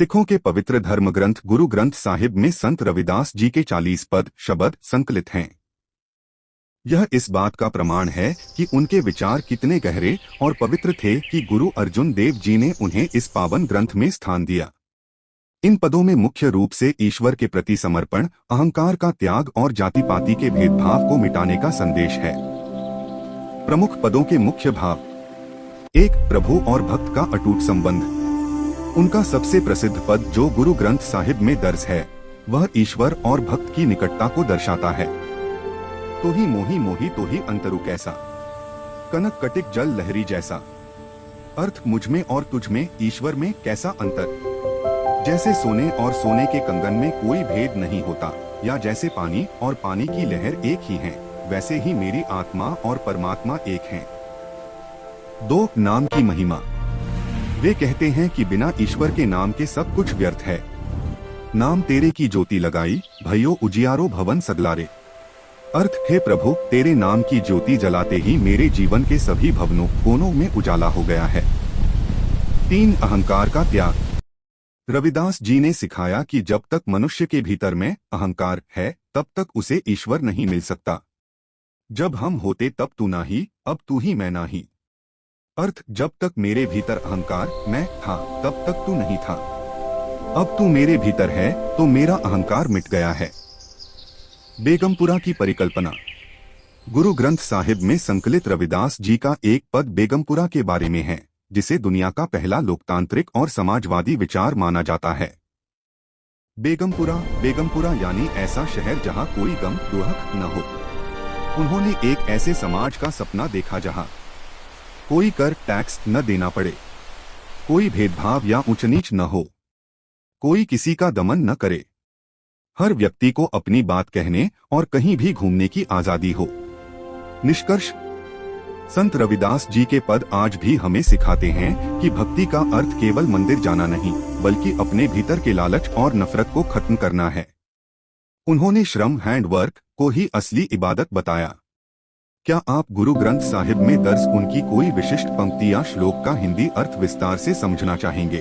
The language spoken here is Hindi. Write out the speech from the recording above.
सिखों के पवित्र धर्म ग्रंथ गुरु ग्रंथ साहिब में संत रविदास जी के 40 पद शब्द संकलित हैं। यह इस बात का प्रमाण है कि उनके विचार कितने गहरे और पवित्र थे कि गुरु अर्जुन देव जी ने उन्हें इस पावन ग्रंथ में स्थान दिया। इन पदों में मुख्य रूप से ईश्वर के प्रति समर्पण, अहंकार का त्याग और जाति पाति के भेदभाव को मिटाने का संदेश है। प्रमुख पदों के मुख्य भाव। 1. प्रभु और भक्त का अटूट संबंध। उनका सबसे प्रसिद्ध पद जो गुरु ग्रंथ साहिब में दर्ज है, वह ईश्वर और भक्त की निकटता को दर्शाता है। तो ही मोही मोही तो ही अंतरु कैसा, कनक कटिक जल लहरी जैसा। अर्थ मुझमें और तुझमें, ईश्वर में कैसा अंतर। जैसे सोने और सोने के कंगन में कोई भेद नहीं होता, या जैसे पानी और पानी की लहर एक ही हैं, वैसे ही मेरी आत्मा और परमात्मा एक हैं। 2. नाम की महिमा। वे कहते हैं कि बिना ईश्वर के नाम के सब कुछ व्यर्थ है। नाम तेरे की ज्योति लगाई, भयो उजियारो भवन सगलारे। अर्थ, हे प्रभु, तेरे नाम की ज्योति जलाते ही मेरे जीवन के सभी भवनों कोनों में उजाला हो गया है। 3. अहंकार का त्याग। रविदास जी ने सिखाया कि जब तक मनुष्य के भीतर में अहंकार है, तब तक उसे ईश्वर नहीं मिल सकता। जब हम होते तब तू नाही, अब तू ही मैं नाही। अर्थ, जब तक मेरे भीतर अहंकार मैं था, तब तक तू नहीं था। अब तू मेरे भीतर है तो मेरा अहंकार मिट गया है। बेगमपुरा की परिकल्पना। गुरु ग्रंथ साहिब में संकलित रविदास जी का एक पद बेगमपुरा के बारे में है, जिसे दुनिया का पहला लोकतांत्रिक और समाजवादी विचार माना जाता है। बेगमपुरा यानी ऐसा शहर जहां कोई गम दुख न हो। उन्होंने एक ऐसे समाज का सपना देखा जहां कोई कर टैक्स न देना पड़े, कोई भेदभाव या ऊंच नीच न हो, कोई किसी का दमन न करे, हर व्यक्ति को अपनी बात कहने और कहीं भी घूमने की आजादी हो। निष्कर्ष, संत रविदास जी के पद आज भी हमें सिखाते हैं कि भक्ति का अर्थ केवल मंदिर जाना नहीं, बल्कि अपने भीतर के लालच और नफरत को खत्म करना है। उन्होंने श्रम हैंडवर्क को ही असली इबादत बताया। क्या आप गुरु ग्रंथ साहिब में दर्ज उनकी कोई विशिष्ट पंक्ति या श्लोक का हिंदी अर्थ विस्तार से समझना चाहेंगे?